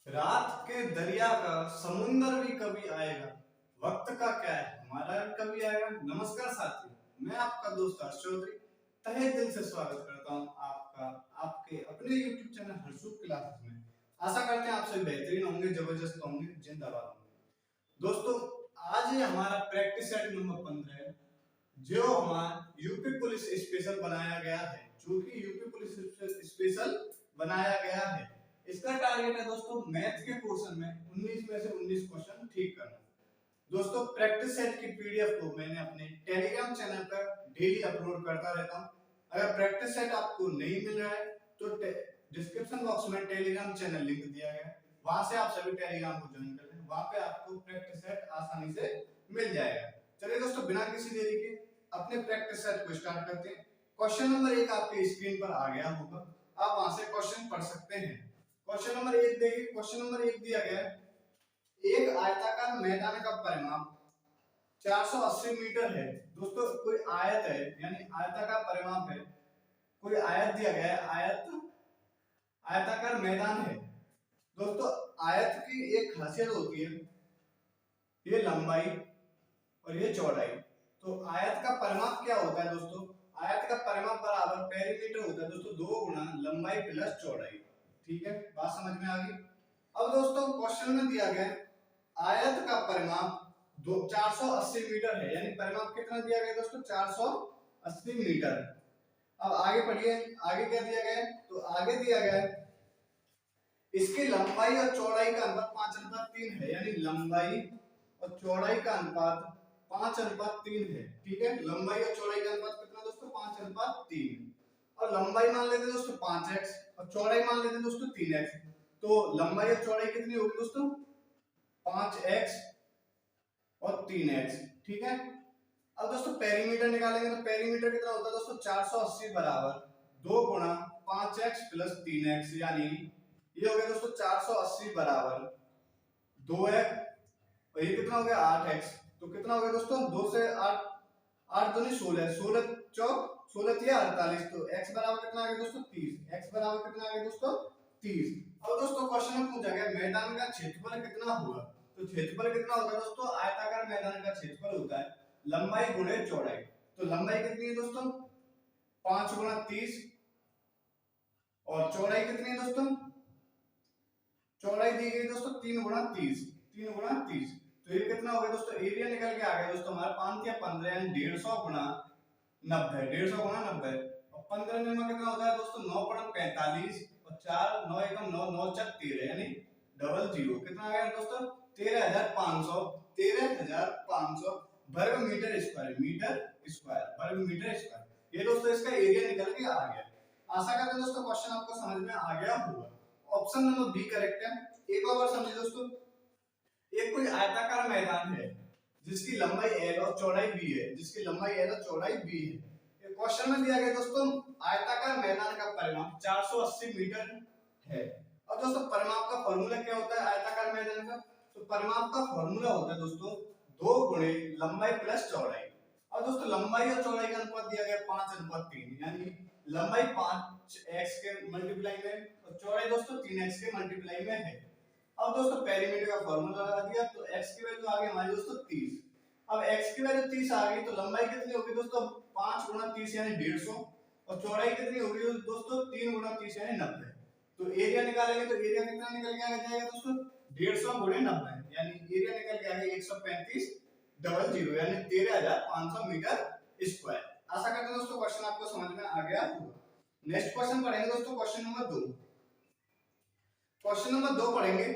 रात के दरिया का समुंदर भी कभी आएगा। वक्त का क्या है, हमारा भी कभी आएगा। नमस्कार साथियों, मैं आपका दोस्त हर्ष चौधरी तहे दिल से स्वागत करता हूं आपका आपके अपने YouTube चैनल हर्षुक क्लासेस में। आशा करते हैं आप सभी बेहतरीन होंगे, जबरदस्त होंगे, जिंदाबाद होंगे। दोस्तों, आज ये हमारा प्रैक्टिस सेट नंबर 15 है, जो हमारा यूपी पुलिस स्पेशल बनाया गया है, जो कि यूपी पुलिस स्पेशल बनाया गया है। इसका टारगेट है दोस्तों मैथ के क्वेश्चन में 19 में से 19 क्वेश्चन ठीक करना। दोस्तों, प्रैक्टिस सेट की पीडीएफ को मैंने अपने टेलीग्राम चैनल पर डेली अपलोड करता रहता हूं। अगर प्रैक्टिस सेट आपको नहीं मिल रहा है तो डिस्क्रिप्शन बॉक्स में टेलीग्राम चैनल लिंक दिया गया है, वहां से आप सभी टेलीग्राम को ज्वाइन कर लें। वहां पे आपको प्रैक्टिस सेट आसानी से मिल जाएगा। चलिए दोस्तों, बिना किसी देरी के अपने प्रैक्टिस सेट को स्टार्ट करते हैं। क्वेश्चन नंबर 1 आपके स्क्रीन पर आ गया होगा, आप वहां से क्वेश्चन पढ़ सकते हैं। क्वेश्चन नंबर 1 देखिए। क्वेश्चन नंबर 1 दिया गया है, एक आयताकार मैदान का परिमाप 480 मीटर है। दोस्तों, कोई आयत है, यानी आयताकार परिमाप है, कोई आयत दिया गया है, आयताकार मैदान है। दोस्तों, आयत की एक खासियत होती है, ये लंबाई और ये चौड़ाई। तो आयत का परिमाप क्या होता है दोस्तों? आयत का परिमाप बराबर पेरीमीटर होता है दोस्तों, 2 गुना लंबाई प्लस चौड़ाई। ठीक है, बात समझ में आ गई। अब दोस्तों, क्वेश्चन में दिया गया आयत का परिमाप 480 मीटर है, यानी परिमाप कितना दिया गया दोस्तों? 480 मीटर। अब आगे पढ़िए, आगे क्या दिया गया है? तो आगे दिया गया है इसकी लंबाई और चौड़ाई का अनुपात 5:3 है, यानी लंबाई और चौड़ाई का अनुपात 5:3 है। ठीक है, लंबाई और चौड़ाई का अनुपात कितना दोस्तों? 5:3। और लंबाई मान लेते हैं दोस्तों 5x और चौड़ाई मान लेते हैं दोस्तों 3x। तो लंबाई और चौड़ाई कितनी होगी दोस्तों? 5x और 3x। ठीक है, अब दोस्तों पेरीमीटर निकालेंगे तो पेरीमीटर कितना होता है दोस्तों? 480 बराबर 2 गुना 5x प्लस 3x, यानी ये हो गया दोस्तों 480 बराबर 2x और ये कितना हो गया 8x। तो कितना हो गया दोस्तों? 2 से 8, 8 दूनी 16, 16 चौक 16 तिया 48। तो x बराबर कितना आ गया दोस्तों? 30। x बराबर कितना आ गया दोस्तों? 30। अब दोस्तों क्वेश्चन में पूछा गया मैदान का क्षेत्रफल कितना होगा। तो क्षेत्रफल कितना होता है दोस्तों? आयताकार मैदान का क्षेत्रफल होता है लंबाई गुणे चौड़ाई। तो लंबाई कितनी है दोस्तों? 5 गुणा 30 और चौड़ाई कितनी है दोस्तों? चौड़ाई दी गई दोस्तों 3 गुणा 30, 3 गुणा 30। तो ये कितना हो गया दोस्तों? एरिया निकल के आ गया दोस्तों हमारा 5 या 15, यानी 150 गुणा 90, 150 गुणा 90। और 15 में कितना होता है दोस्तों? 9 पड़म 45 और 4 9 एकम 9 9 चक 13, यानी डबल जीरो। कितना आ गया दोस्तों? 13,500, 13,500 वर्ग मीटर स्क्वायर, मीटर स्क्वायर, वर्ग मीटर स्क्वायर। ये दोस्तों इसका एरिया निकल के आ गया। आशा करते हैं दोस्तों क्वेश्चन आपको समझ में आ गया होगा। ऑप्शन नंबर बी करेक्ट है। एक और बार समझिए दोस्तों, एक कोई आयताकार मैदान है जिसकी लंबाई l और चौड़ाई b है, जिसकी लंबाई l और चौड़ाई b है। ये क्वेश्चन में दिया गया दोस्तों आयताकार मैदान का परिमाप 480 मीटर है। अब दोस्तों परिमाप का फॉर्मूला क्या होता है आयताकार मैदान का? तो परिमाप का फॉर्मूला होता है दोस्तों 2 गुणे लंबाई प्लस चौड़ाई। अब दोस्तों लंबाई और चौड़ाई का अनुपात दिया गया 5:3, यानी लंबाई 5x के मल्टीप्लाई में और चौड़ाई दोस्तों 3x के मल्टीप्लाई में है। अब दोस्तों पेरीमीटर का फार्मूला लगा दिया, तो x की वैल्यू आ गई हमारी दोस्तों 30। अब x की वैल्यू 30 आ गई तो लंबाई कितनी होगी दोस्तों? 5 गुणा 30 यानी 150 और चौड़ाई कितनी होगी दोस्तों? 3 गुणा 30 यानी 90। तो एरिया निकालेंगे तो एरिया कितना निकल के आ जाएगा दोस्तों? 150 गुणे 90, यानी एरिया निकल के आ गया 135 डबल जीरो, यानी 13,500 मीटर स्क्वायर। आशा करते हैं दोस्तों क्वेश्चन आपको समझ में आ गया होगा। नेक्स्ट क्वेश्चन पढ़ेंगे दोस्तों, क्वेश्चन नंबर 2। क्वेश्चन नंबर 2 पढ़ेंगे।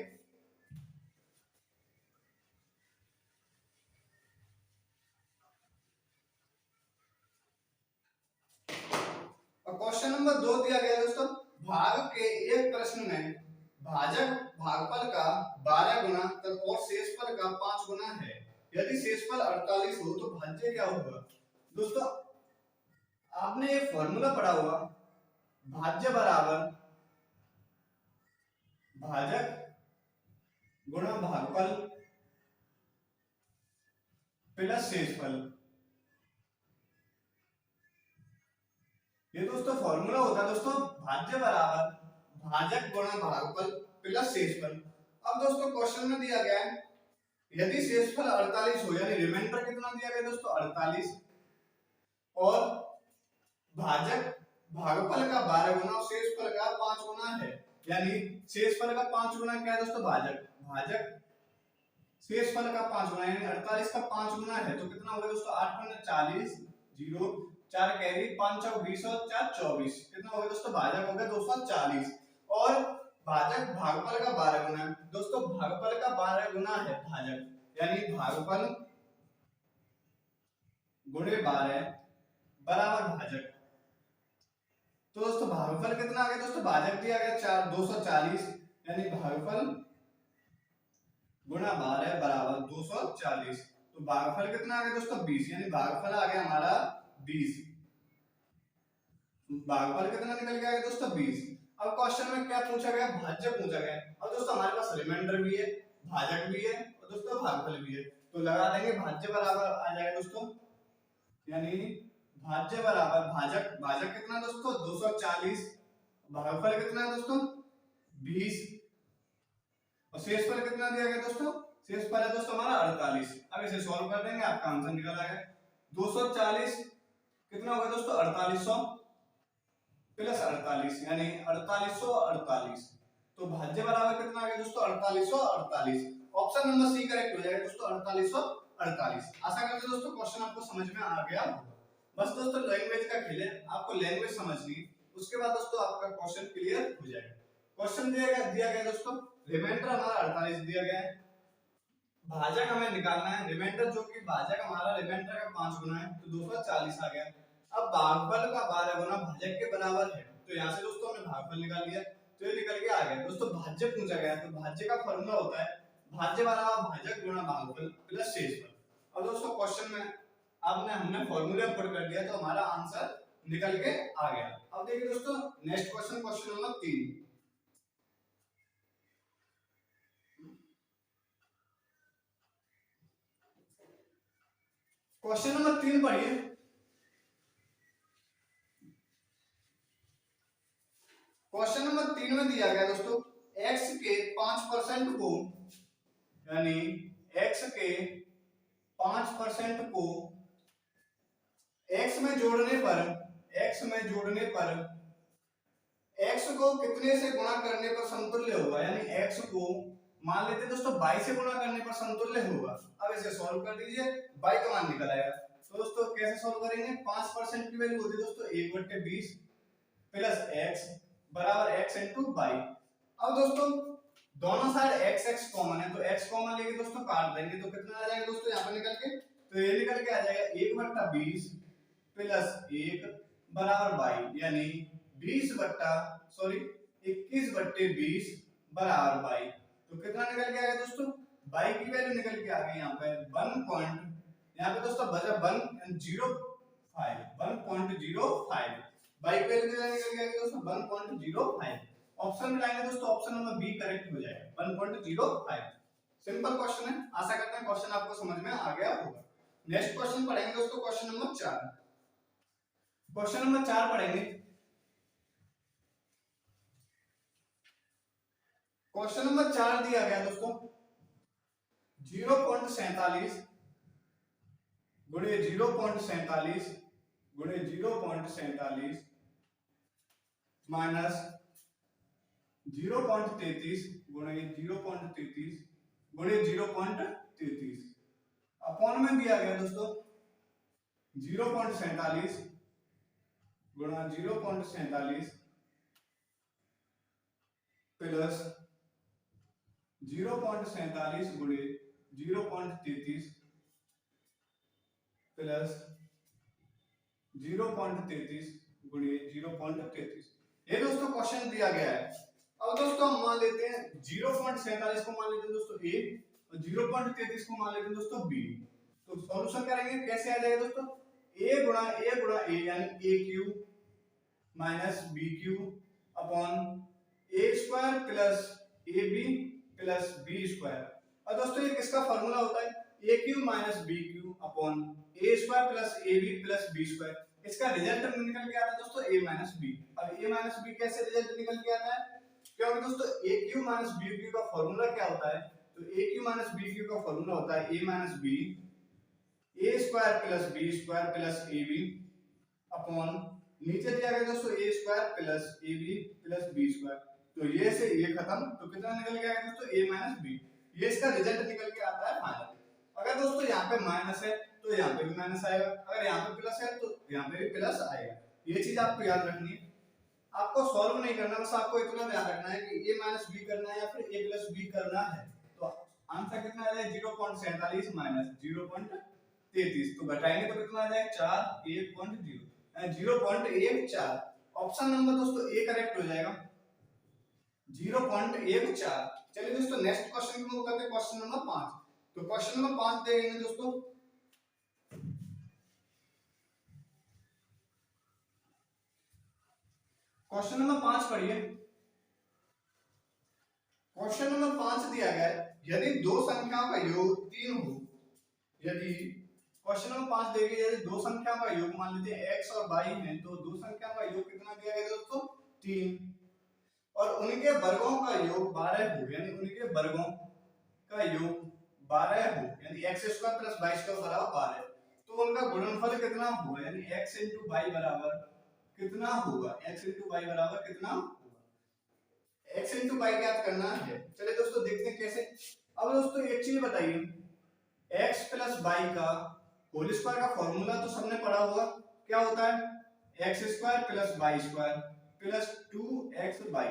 क्वेश्चन नंबर 2 दिया गया दोस्तों, भाग के एक प्रश्न में भाजक भागफल का 12 गुना तक और शेषफल का 5 गुना है। यदि शेषफल 48 हो तो भाज्य क्या होगा? दोस्तों आपने एक फॉर्मूला पढ़ा हुआ, भाज्य बराबर भाजक गुणा भागफल प्लस शेषफल। ये दोस्तों फॉर्मूला होता है दोस्तों भाज्य बराबर भाजक गुणा भागफल प्लस शेषफल। अब दोस्तों क्वेश्चन में दिया गया है यदि शेषफल 48 हो, यानी रिमाइंडर कितना दिया गया दोस्तों 48, और भाजक भागफल का 12 गुना और शेषफल का 5 गुना है, यानी शेषफल का 5 गुना क्या है दोस्तों भाजक, भाजक शेषफल का 5 गुना यानी 48 का 5 गुना है, तो कितना होगा दोस्तों 8 गुना 40, 0 4 कैरी 5 चौक 20 और 4 24, कितना होगा दोस्तों भाजक हो गया 240, और भाजक भागफल का 12 गुना है दोस्तों, भागफल का 12 गुना है भाजक, यानी भागफल गुणे 12 बराबर भाजक। तो दोस्तों भागफल कितना आ गया दोस्तों, भाजक दिया गया 4 240, यानी भागफल गुणा 12 बराबर 240, तो भागफल कितना आ गया दोस्तों 20, यानी भागफल आ गया हमारा 20, भागफल कितना निकल गया दोस्तों 20। अब क्वेश्चन में क्या पूछा गया, भाज्य पूछा गया। अब दोस्तों हमारे पास रिमाइंडर भी है, भाजक भी है और दोस्तों भागफल भी है, तो लगा देंगे भाज्य बराबर आ जाएगा दोस्तों, यानी भाज्य बराबर भाजक, भाजक कितना दोस्तों 240, भागफल कितना है दोस्तों 20, और शेषफल कितना दिया गया दोस्तों, शेषफल है दोस्तों हमारा 48। अब इसे सॉल्व कर देंगे, आपका आंसर निकल आएगा 240 कितना होगा दोस्तों 4800 प्लस 48, यानी 4848, तो भाज्य बराबर कितना आ गया दोस्तों 4848। ऑप्शन नंबर सी करेक्ट हो जाएगा दोस्तों 4848। आशा करते हैं दोस्तों क्वेश्चन आपको समझ में आ गया। बस दोस्तों लैंग्वेज का खेल है, आपको लैंग्वेज समझनी, उसके बाद दोस्तों आपका क्वेश्चन क्लियर हो जाएगा। क्वेश्चन दिया गया दोस्तों, रिमाइंडर हमारा 48 दिया गया है, भाजक हमें निकालना है, रिमाइंडर जो कि भाजक हमारा रिमाइंडर का 5 गुना है तो 240 आ गया। अब भागफल का 12 गुना भाजक के बराबर है, तो यहाँ से दोस्तों हमने भागफल निकाल लिया, तो ये निकल के आ गया दोस्तों। भाज्य पूछा गया तो भाज्य का फॉर्मूला होता है भाज्य बराबर भाजक गुणा भागफल प्लस शेषफल। अब दोस्तों क्वेश्चन में हमने फॉर्मूला पुट कर दिया तो हमारा आंसर निकल के आ गया। अब देखिए दोस्तों next question, question number 3। Question number 3 पढ़िए। क्वेश्चन नंबर 3 में दिया गया दोस्तों x के 5% को, यानी x के 5% को x में जोड़ने पर x को कितने से गुणा करने पर समतुल्य होगा, यानी x को मान लेते हैं दोस्तों 22 से गुणा करने पर समतुल्य होगा। अब इसे सॉल्व कर दीजिए, y का मान निकल आएगा। तो दोस्तों कैसे सॉल्व करेंगे, 5% की वैल्यू होती है दोस्तों 1/20 प्लस x बराबर x इंटू y। अब दोस्तों दोनों साइड x x कॉमन है, तो x कॉमन लेके दोस्तों काट देंगे तो कितना आ जाएगा दोस्तों यहाँ पे निकल के, तो ये निकल के आ जाएगा 1/20 प्लस 1 बराबर y, यानी 21/20 बराबर y। तो कितना निकल के आएगा दोस्तों, y की वैल्यू निकल के आ गई यहाँ पे 1. यहाँ पे दोस्तों बचा 1.05 y की वैल्यू निकल के आ गई दोस्तों 1.05। ऑप्शन में लाएंगे दोस्तों, ऑप्शन नंबर बी करेक्ट हो जाएगा 1.05। सिंपल क्वेश्चन है, आशा करते हैं क्वेश्चन आपको समझ में आ गया होगा। नेक्स्ट क्वेश्चन पढ़ेंगे दोस्तों, क्वेश्चन नंबर 4। क्वेश्चन नंबर 4 पढ़ेंगे। क्वेश्चन नंबर 4 दिया गया दोस्तों 0.47 गुणे 0.47 गुणे 0.47 माइनस 0.33 गुणे 0.33 गुणे 0.33 अपॉन में दिया गया दोस्तों 0.47 गुणा 0.47 प्लस 0.47 गुणे 0.33 प्लस 0.33 गुणे 0.33। ये दोस्तों क्वेश्चन दिया गया है। अब दोस्तों हम मान लेते हैं 0.47 को मान लेते हैं दोस्तों a और 0.33 को मान लेते हैं दोस्तों b। तो सॉल्यूशन करेंगे, कैसे आ जाएगा दोस्तों, a गुणा a यानी a cube minus b cube upon a square plus ab plus b square. और दोस्तों ये किसका फार्मूला होता है, a cube minus b cube upon a square plus ab plus b square. इसका रिजल्ट निकल के आता है दोस्तों a माइनस b। अब a माइनस b कैसे रिजल्ट निकल के आता है, क्योंकि दोस्तों ए क्यू माइनस बी क्यू का फॉर्मूला क्या होता है, तो ए क्यू माइनस बी क्यू का फॉर्मूला होता है A minus B A square plus B square plus A B upon नीचे दिया गया दोस्तों A square plus A B plus B square. तो ये से ये खत्म, तो कितना निकल के आएगा दोस्तों a माइनस बी, ये इसका रिजल्ट निकल के आता है फाइनल। अगर दोस्तों यहाँ पे माइनस है तो यहाँ पे भी माइनस आएगा, अगर यहाँ पे प्लस है तो यहाँ पे भी प्लस आएगा। ये चीज आपको याद रखनी है, आपको सॉल्व नहीं करना, बस आपको इतना ध्यान रखना है कि a माइनस बी करना है या फिर a प्लस बी करना है। तो आंसर कितना आ जाएगा 0.47 माइनस 0.33, तो घटाएंगे तो कितना आ जाएगा 4 1.0 0.14। ऑप्शन नंबर दोस्तों ए करेक्ट हो जाएगा 0.14। चलिए दोस्तों नेक्स्ट क्वेश्चन की मूव करते हैं, क्वेश्चन नंबर 5। तो क्वेश्चन नंबर 5 देखेंगे दोस्तों, क्वेश्चन नंबर 5 पढ़िए। क्वेश्चन नंबर 5 दिया गया है यदि दो संख्याओं का योग 3 हो, यदि क्वेश्चन नंबर 5 देखिए, यदि दो संख्याओं का योग मान लीजिए x और y है, तो दो संख्याओं का योग कितना दिया गया दोस्तों 3, और उनके वर्गों का योग 12 हो, यानी उनके वर्गों का योग 12 हो, यानी x square plus y square बराबर 12, तो उनका गुणनफल कितना होगा, यानी x into y बराबर कितना होगा, x into y बराबर कितना होगा, x into y ज्ञात करना है। चलिए दोस्तों देखते हैं कैसे। अब दोस्तों एक चीज बताइए, x प्लस y का होल स्क्वायर का फॉर्मूला तो सबने पढ़ा होगा, क्या होता है x square plus y square plus 2xy,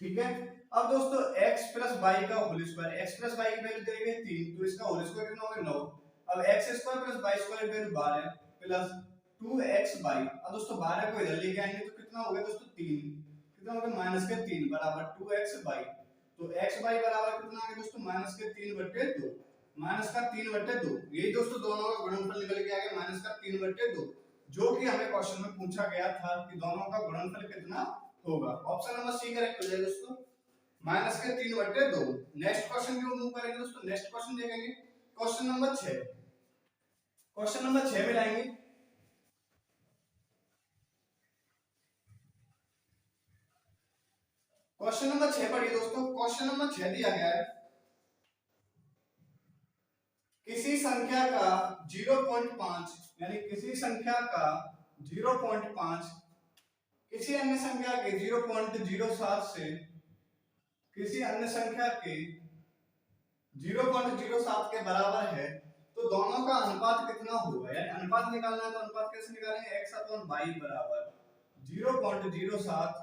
ठीक है। अब दोस्तों x प्लस y का whole square, x plus y की वैल्यू देंगे 3, तो इसका होल स्क्वायर कितना होगा 9। अब x square plus y square की वैल्यू 12 प्लस 2xy, अब दोस्तों 12 को इधर लेके आएंगे तो कितना होगा दोस्तों 3, कितना होगा माइनस के 3 बराबर 2xy, तो xy बराबर कितना आ गया दोस्तों माइनस के 3/2, माइनस का 3/2, यही दोस्तों दोनों का गुणनफल निकल के आ गया माइनस का 3/2, जो कि हमें क्वेश्चन में पूछा गया था कि दोनों का गुणनफल कितना होगा। ऑप्शन नंबर सी करेक्ट हो जाएगा दोस्तों, माइनस के 3/2। नेक्स्ट क्वेश्चन की ओर मूव करेंगे दोस्तों, नेक्स्ट क्वेश्चन देखेंगे क्वेश्चन नंबर 6। क्वेश्चन नंबर 6 में लाएंगे, क्वेश्चन नंबर 6 पढ़िए दोस्तों। क्वेश्चन नंबर 6 दिया गया है किसी संख्या का 0.5, यानी किसी संख्या का 0.5 किसी अन्य संख्या के 0.07 से किसी अन्य संख्या के 0.07 के बराबर है, तो दोनों का अनुपात कितना होगा, यानी अनुपात निकालना है, तो अनुपात कैसे निकालेंगे x अपॉन y बराबर 0.07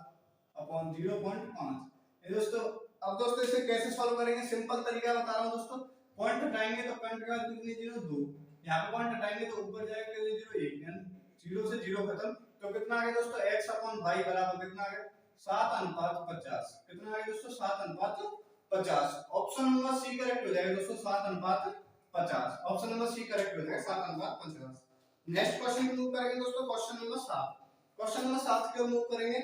अपॉन 0.5। ये दोस्तों अब दोस्तों इसे कैसे सॉल्व करेंगे, सिंपल तरीका बता रहा हूं दोस्तों। पॉइंट हटाएंगे तो पॉइंट के बाद कितनी 0 2, यहां पे पॉइंट हटाएंगे तो ऊपर जाएगा 0 1, यानी 0 से 0 खत्म, तो कितना आ गया दोस्तों x अपॉन y बराबर कितना आ गया 7:50, कितना आ गया दोस्तों 7:50। ऑप्शन नंबर सी करेक्ट हो जाएगा दोस्तों 7:50, ऑप्शन नंबर सी करेक्ट हो जाएगा 7:50। नेक्स्ट क्वेश्चन की मूव करेंगे दोस्तों, क्वेश्चन नंबर 7। क्वेश्चन नंबर 7 की ओर मूव करेंगे।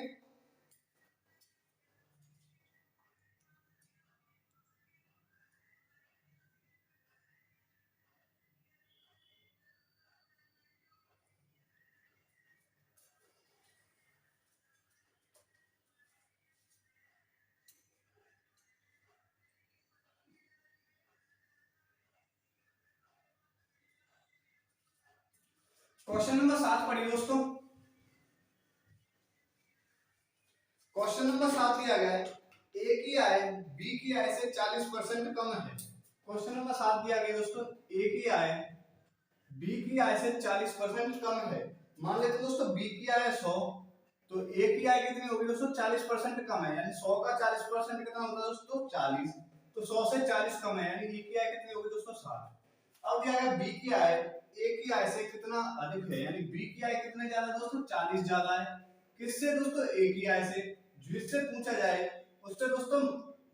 क्वेश्चन नंबर 7 पढ़िए दोस्तों। क्वेश्चन नंबर 7 दिया गया है a की आय b की आय से 40% कम है। क्वेश्चन नंबर 7 दिया गया दोस्तों a की आय b की आय से 40% कम है। मान लेते दोस्तों b की आय 100, तो a की आय कितनी होगी दोस्तों 40% कम है, यानी 100 का 40% कितना होता है दोस्तों 40, तो 100 से 40 कम है, यानी a की आय कितनी होगी दोस्तों 60। अब दिया गया b की आय a की आय से कितना अधिक है, यानी b की आय कितने ज्यादा दोस्तों 40 ज्यादा है, किससे दोस्तों a की आय से, जिससे पूछा जाए उससे दोस्तों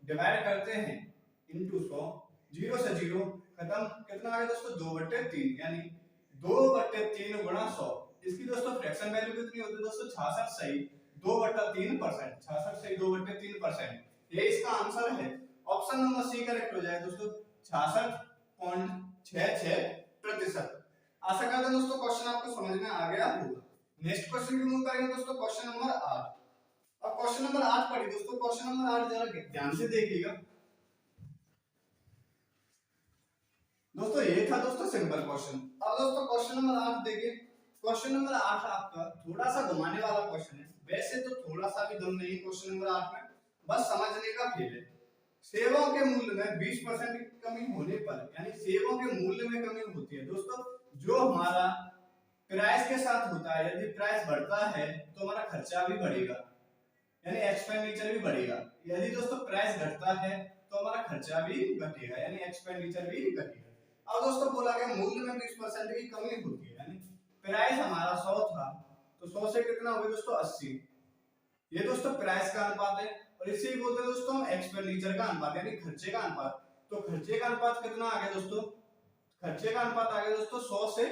डिवाइड करते हैं इनटू 100, 0 से 0 खत्म, कितना आ गया दोस्तों 2/3, यानी 2/3 गुणा 100, इसकी दोस्तों फ्रैक्शन वैल्यू कितनी होती है दोस्तों 66 सही 2/3%, 66 सही 2/3%, ये इसका आंसर है। ऑप्शन नंबर सी करेक्ट हो जाएगा दोस्तों 66.66%। आशा करता हूं दोस्तों क्वेश्चन आपको समझ में आ गया होगा। नेक्स्ट क्वेश्चन की मूव करेंगे दोस्तों, क्वेश्चन नंबर 8। अब क्वेश्चन नंबर 8 पढ़िए दोस्तों। क्वेश्चन नंबर 8 जरा ध्यान से देखिएगा दोस्तों। ये था दोस्तों सिंपल क्वेश्चन। अब दोस्तों क्वेश्चन नंबर 8 देखिए। क्वेश्चन नंबर 8 आपका थोड़ा सा घुमाने वाला क्वेश्चन है। वैसे तो थोड़ा सा भी दम नहीं है क्वेश्चन नंबर 8 में, बस समझने का खेल है। सेवाओं के मूल्य में 20% की कमी होने पर, यानी सेवाओं के मूल्य में कमी होती है दोस्तों। जो हमारा प्राइस के साथ होता है, यदि प्राइस बढ़ता है तो हमारा खर्चा भी बढ़ेगा, यानी एक्सपेंडिचर भी बढ़ेगा। यदि दोस्तों प्राइस घटता है तो हमारा खर्चा भी घटेगा, यानी एक्सपेंडिचर भी घटेगा। अब दोस्तों बोला गया मूल्य में 20% की कमी होती है, यानी प्राइस हमारा 100 था तो 100 से कितना हो गया दोस्तों 80। ये दोस्तों प्राइस का अनुपात है। और इसे ही बोलते हैं दोस्तों हम एक्सपेंडिचर का अनुपात, यानी खर्चे का अनुपात। तो खर्चे का अनुपात कितना आ गया दोस्तों, खर्चे का अनुपात आ गया दोस्तों 100 से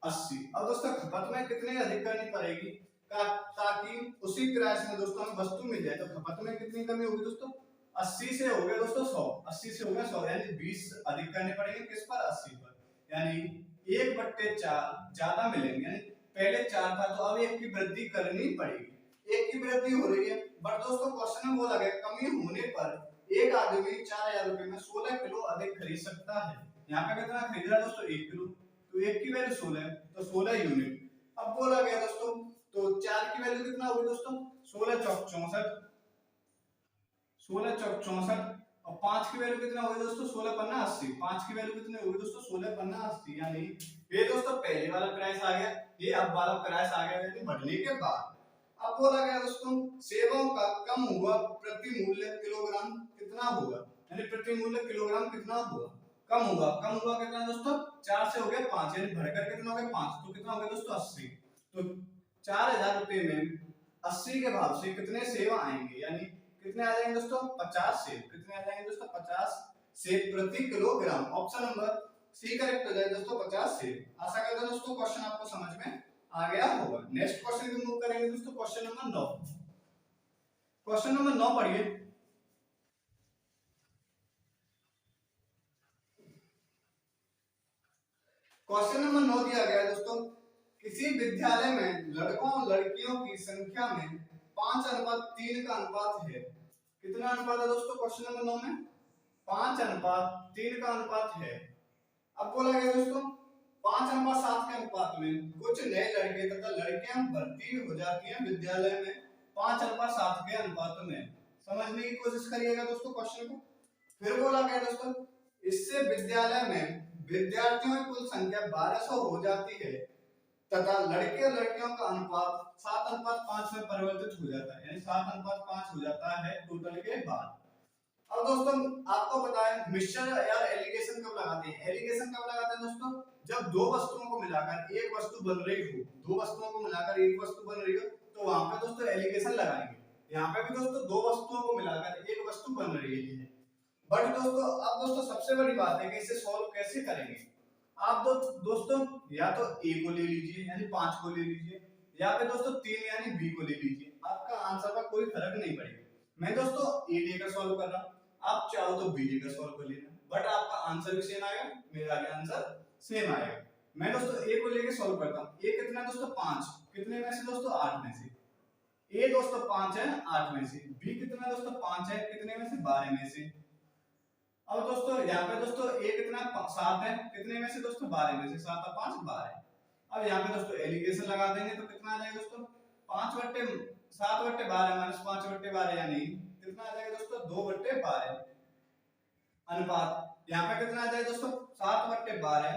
80। अब दोस्तों खपत में कितनी अधिक करनी पड़ेगी ताकि उसी प्राइस में दोस्तों हमें वस्तु मिल जाए। तो खपत में कितनी कमी होगी दोस्तों, 80 से हो गया दोस्तों 100, 80 से हो गया 100, यानी 20 अधिक करने पड़ेंगे किस पर, 80 पर। यानी 1/4 ज्यादा मिलेंगे, यानी पहले 4 था तो अब 1 की वृद्धि करनी पड़ेगी। 1 की वृद्धि हो रही है, बट दोस्तों क्वेश्चन में बोला गया कमी होने पर एक आदमी 4000 रुपए में 16 किलो अधिक खरीद सकता है। यहाँ पे कितना खरीद रहा है दोस्तों, 1 किलो। तो 1 की वैल्यू 16 है तो 16 यूनिट। अब बोला गया दोस्तों तो 4 की वैल्यू कितना होगी दोस्तों, 16 चौक 64, 16 चौक 64। और 5 की वैल्यू कितना होगी दोस्तों, 16 पन्ना 80। 5 की वैल्यू कितनी होगी दोस्तों, 16 पन्ना 80। यानी ये दोस्तों पहले वाला प्राइस आ गया, ये अब वाला प्राइस आ गया, यानी बढ़ने के बाद। अब बोला गया दोस्तों सेवाओं का कम हुआ प्रति मूल्य किलोग्राम कितना होगा, यानी प्रति मूल्य किलोग्राम कितना होगा, कम हुआ। कम हुआ कितना दोस्तों, 4 से हो गया 5, यानी बढ़कर कितना हो गया 5, तो कितना हो गया दोस्तों 80। तो 4000 रुपए में 80 के भाव से कितने सेव आएंगे, यानी कितने आ जाएंगे दोस्तों 50 सेव। कितने आ जाएंगे दोस्तों 50 सेव प्रति kilogram. Option number C correct हो जाएगा दोस्तों 50 सेव। आशा करता हूं दोस्तों क्वेश्चन आपको समझ में आ गया होगा। नेक्स्ट क्वेश्चन की मूव करेंगे दोस्तों, क्वेश्चन नंबर 9। क्वेश्चन नंबर 9 पढ़िए। क्वेश्चन नंबर 9 दिया गया है दोस्तों, किसी विद्यालय में लड़कों और लड़कियों की संख्या में 5:3 का अनुपात है। कितना अनुपात है दोस्तों क्वेश्चन नंबर 9 में, 5:3 का अनुपात है। अब बोला गया दोस्तों 5:7 के अनुपात में कुछ नए लड़के तथा लड़कियां भर्ती हो जाती हैं विद्यालय में 5:7 के अनुपात में। समझने की कोशिश करिएगा दोस्तों क्वेश्चन को। फिर बोला गया दोस्तों इससे विद्यालय में विद्यार्थियों की कुल संख्या 1200 हो जाती है तथा लड़के और लड़कियों का अनुपात 7:5 में परिवर्तित हो जाता है, यानी 7:5 हो जाता है टोटल के बाद। अब दोस्तों आपको पता है मिक्सचर या एलिगेशन कब लगाते हैं, एलिगेशन कब लगाते हैं दोस्तों, जब दो वस्तुओं को मिलाकर एक वस्तु बन रही हो, दो वस्तुओं को मिलाकर एक वस्तु बन रही हो तो वहां पे दोस्तों एलिगेशन लगाएंगे। यहाँ पे भी दोस्तों दो वस्तुओं को मिलाकर एक वस्तु बन रही है। बट दोस्तों अब दोस्तों सबसे बड़ी बात है कि इसे सॉल्व कैसे करेंगे। आप दोस्तों या तो ए को ले लीजिए यानी 5 को ले लीजिए, या फिर दोस्तों 3 यानी बी को ले लीजिए। आपका आंसर का कोई फर्क नहीं पड़ेगा। मैं दोस्तों ए लेकर सॉल्व कर रहा हूं, आप चाहो तो बी लेकर सॉल्व कर लेना, बट आपका आंसर भी सेम आएगा, मेरा भी आंसर सेम आएगा। मैं दोस्तों ए को लेकर सॉल्व करता हूं। ए कितना दोस्तों 5, कितने में से दोस्तों 8 में से। ए दोस्तों 5 है 8 में से। बी कितना दोस्तों 5 है, कितने में से 12 में से। अब दोस्तों यहाँ पे दोस्तों ए कितना 7 है, कितने में से दोस्तों 12 में से। 7 और 5 12। अब यहाँ पे दोस्तों एलिगेशन लगा देंगे तो कितना आ जाएगा दोस्तों 7/12 माइनस 5/12 यानी कितना आ जाएगा दोस्तों 2/12 अनुपात। यहाँ पे कितना आ जाएगा दोस्तों 7/12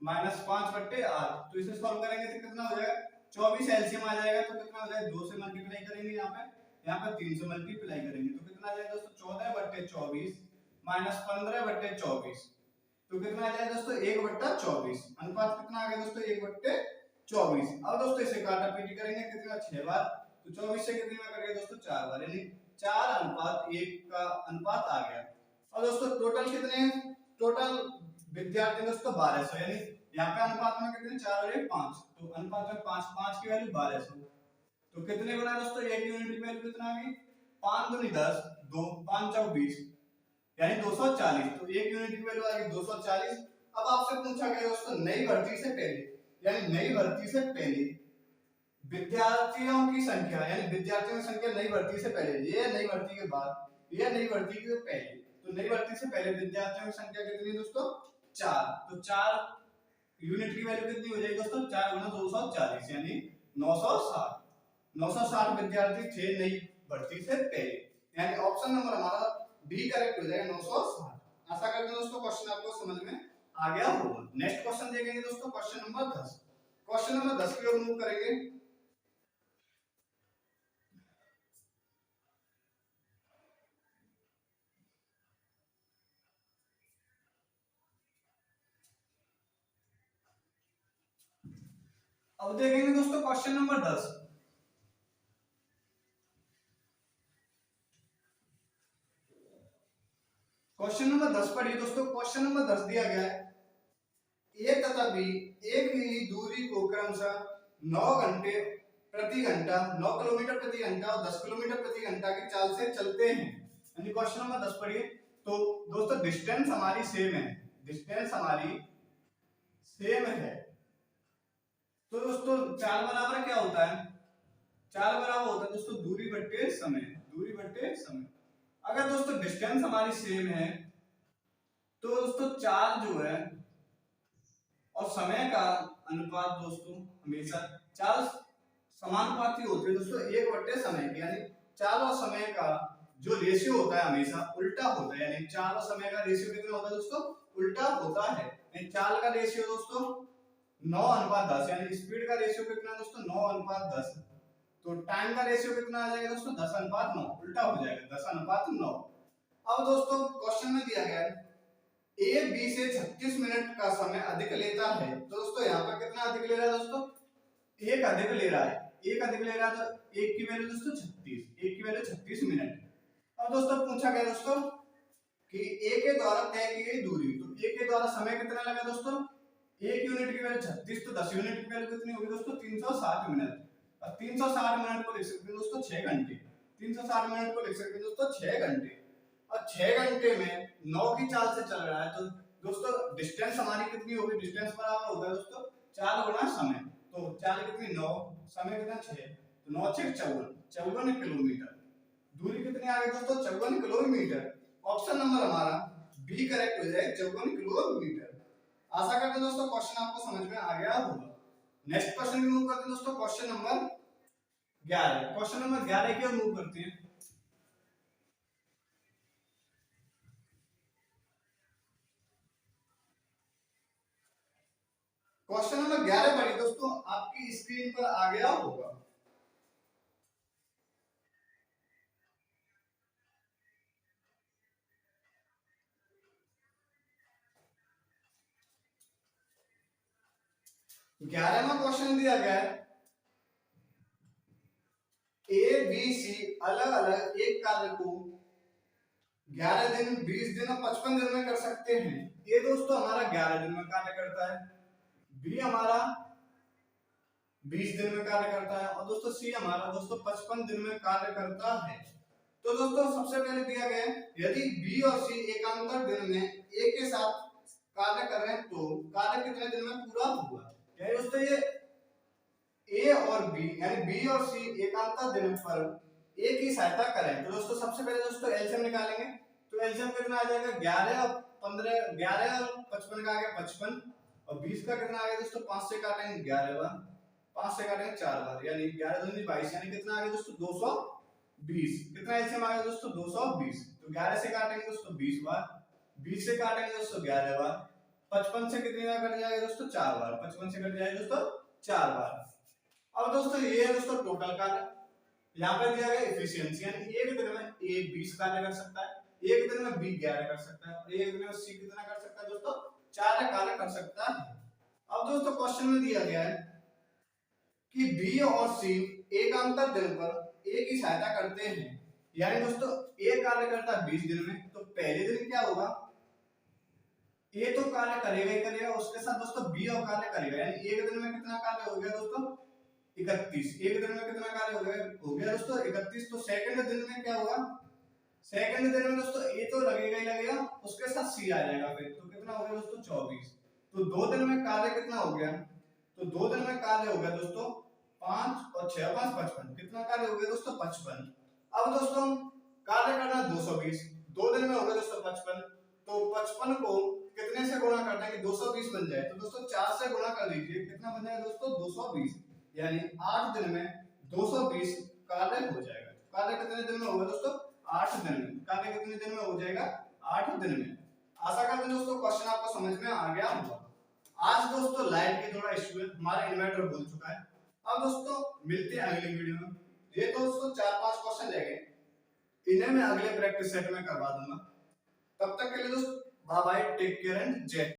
माइनस 5/8। तो इसे सॉल्व करेंगे तो कितना हो जाएगा 24 एलसीएम आ जाएगा। तो कितना हो जाएगा 2 से मल्टीप्लाई करेंगे, यहाँ पे 3 से मल्टीप्लाई करेंगे तो कितना आ जाएगा दोस्तों 14/24 माइनस 15/24। तो कितना आ जाएगा दोस्तों 1/24। अनुपात कितना आ गया दोस्तों 1/24। अब दोस्तों इसे काटा पीटी करेंगे कितना 6 बार, तो 24 से कितनी बार करेंगे दोस्तों 4 बार, यानी 4:1 का अनुपात आ गया। और दोस्तों टोटल कितने हैं, टोटल विद्यार्थी दोस्तों 1200, यानी यहाँ पे अनुपात में कितने 4 और 1 5, तो अनुपात में 5 5 की वैल्यू 1200। तो कितने बना दोस्तों एक यूनिट की वैल्यू कितना आ गई 5 दूनी 10, 2 5 चौक 20 यानी 240। तो एक यूनिट की वैल्यू आ गई 240। अब आपसे पूछा गया दोस्तों नई भर्ती से पहले, यानी नई भर्ती से पहले विद्यार्थियों की संख्या यानी विद्यार्थियों की संख्या नई भर्ती से पहले, ये नई भर्ती के बाद, ये नई भर्ती के पहले। तो नई भर्ती से पहले विद्यार्थियों की संख्या कितनी है दोस्तों? 4। तो 4 यूनिट की वैल्यू कितनी हो जाएगी दोस्तों? 4 गुना 240 यानी 960। 960 विद्यार्थी थे नई भर्ती से पहले, यानी ऑप्शन नंबर हमारा बी करेक्ट हो जाएगा 960। आशा करते हैं दोस्तों क्वेश्चन आपको समझ में आ गया होगा। नेक्स्ट क्वेश्चन देखेंगे दोस्तों, क्वेश्चन नंबर 10। क्वेश्चन नंबर 10 की ओर मूव करेंगे। अब देखेंगे दोस्तों क्वेश्चन नंबर 10। क्वेश्चन नंबर 10 पढ़िए दोस्तों। क्वेश्चन नंबर 10 दिया गया है, ए तथा बी एक ही दूरी को क्रमशः 9 घंटे प्रति घंटा, 9 किलोमीटर प्रति घंटा और 10 किलोमीटर प्रति घंटा की चाल से चलते हैं। यानी क्वेश्चन नंबर 10 पढ़िए। तो दोस्तों डिस्टेंस हमारी सेम है, डिस्टेंस हमारी सेम है। तो दोस्तों चाल बराबर क्या होता है? चाल बराबर होता है दोस्तों दूरी बट्टे समय, दूरी बट्टे समय। अगर दोस्तों डिस्टेंस हमारी सेम है तो दोस्तों चाल जो है और समय का अनुपात दोस्तों हमेशा चाल समानुपाती होती है दोस्तों 1 समय की। यानी चाल और समय का जो रेशियो होता है हमेशा उल्टा होता है। यानी चाल और समय का रेशियो कितना होता है दोस्तों? उल्टा होता है। यानी चाल का रेशियो दोस्तों 9:10, यानी स्पीड का रेशियो कितना है दोस्तों? 9:10। तो टाइम का रेशियो कितना आ जाएगा दोस्तों? 10:9, उल्टा हो जाएगा 10:9। अब दोस्तों क्वेश्चन में दिया गया है ए बी से 36 मिनट का समय अधिक लेता है। तो दोस्तों यहाँ पर कितना अधिक ले रहा है दोस्तों? एक अधिक ले रहा है, एक अधिक ले रहा है। तो एक की वैल्यू दोस्तों 36, एक की वैल्यू 36 मिनट। अब दोस्तों पूछा गया दोस्तों कि ए के द्वारा तय की गई दूरी। तो ए के द्वारा समय कितना लगा दोस्तों? एक यूनिट की वैल्यू 36, तो 10 यूनिट की वैल्यू कितनी होगी दोस्तों? 360 मिनट। और 360 मिनट को लिख सकते हैं दोस्तों 6 घंटे। 360 मिनट को लिख सकते हैं दोस्तों 6 घंटे। और 6 घंटे में 9 की चाल से चल रहा है। तो दोस्तों डिस्टेंस हमारी कितनी होगी? डिस्टेंस बराबर होगा दोस्तों 4 गुना समय। तो चाल कितनी? 9, समय कितना? 6। तो 9 6 54, 54 किलोमीटर। दूरी कितनी आ गई दोस्तों? 54 किलोमीटर। ऑप्शन नंबर हमारा बी करेक्ट हो जाए 54 किलोमीटर। आशा करते हैं दोस्तों क्वेश्चन आपको समझ में आ गया होगा। नेक्स्ट क्वेश्चन की मूव करते हैं दोस्तों, क्वेश्चन नंबर 11। क्वेश्चन नंबर 11 की ओर मूव करते हैं। क्वेश्चन नंबर 11 पढ़िए दोस्तों, आपकी स्क्रीन पर आ गया होगा। ग्यारहवां क्वेश्चन दिया गया है ए बी सी अलग अलग एक कार्य को 11 दिन, 20 दिन और 55 दिन में कर सकते हैं। ये दोस्तों हमारा 11 दिन में कार्य करता है, बी हमारा 20 दिन में कार्य करता है और दोस्तों सी हमारा दोस्तों 55 दिन में कार्य करता है। तो दोस्तों सबसे पहले दिया गया है यदि बी और सी एकांतर दिन में ए के साथ कार्य कर रहे हैं तो कार्य कितने दिन में पूरा होगा। यानी दोस्तों ये ए और बी यानी बी और सी एकांतर दिन पर ए की सहायता करें। तो दोस्तों सबसे पहले दोस्तों एलसीएम निकालेंगे। तो एलसीएम कितना आ जाएगा? 11 और 15, 11 और 55 का आ गया 55 और 20 का कितना आ गया दोस्तों? 5 से काटेंगे 11 बार, 5 से काटेंगे 4 बार, यानी 11 दूनी 22, यानी कितना आ गया दोस्तों? 220। कितना एलसीएम आ गया दोस्तों? 220। तो 11 से काटेंगे दोस्तों 20 बार, 20 से काटेंगे दोस्तों 11 बार, 55 से कितनी बार कट जाएगा दोस्तों? 4 बार, 55 से कट जाएगा दोस्तों 4 बार। अब दोस्तों ये है दोस्तों टोटल कार्य। यहाँ पे दिया गया एफिशिएंसी, यानी एक दिन में ए 20 कार्य कर सकता है, एक दिन में बी 11 कर सकता है और एक दिन में सी कितना कर सकता है दोस्तों? 4 कार्य कर सकता है। अब दोस्तों क्वेश्चन में दिया गया है कि बी और सी एकांतर दिन पर ए की सहायता करते हैं। यानी दोस्तों ए कार्य करता है 20 दिन में, तो पहले दिन क्या होगा? ए तो कार्य करेगा ही करेगा, उसके साथ दोस्तों बी और कार्य करेगा। यानी एक दिन में कितना कार्य हो गया दोस्तों? 31। एक दिन में कितना कार्य हो गया दोस्तों? 31। तो सेकंड दिन में क्या होगा? सेकंड दिन में दोस्तों ए तो लगेगा ही लगेगा, उसके साथ सी आ जाएगा फिर, तो कितना हो गया दोस्तों? 24। तो 2 दिन में कार्य कितना हो गया? तो 2 दिन में कार्य हो गया दोस्तों 5 और 6 5 55, कितना कार्य हो गया दोस्तों 55। अब दोस्तों कार्य करना 220, 2 दिन में हो गया दोस्तों 55, तो 55 को कितने से गुणा करना है कि 220 बन जाए, तो दोस्तों 4 से गुणा कर दीजिए, कितना बन जाएगा दोस्तों 220, यानी 8 दिन में 220 कार्य हो जाएगा। कार्य कितने दिन में होगा दोस्तों 8 दिन में। कार्य कितने दिन में हो जाएगा 8 दिन में। आशा करते हैं दोस्तों क्वेश्चन आपको समझ में आ गया होगा। आज दोस्तों लाइट की थोड़ा इशू है, हमारा इन्वर्टर बोल चुका है। अब दोस्तों मिलते हैं अगली वीडियो में। ये दोस्तों 4-5 क्वेश्चन रह गए, इन्हें मैं अगले प्रैक्टिस सेट में करवा दूंगा। तब तक के लिए दोस्तों bye bye, take care and जय।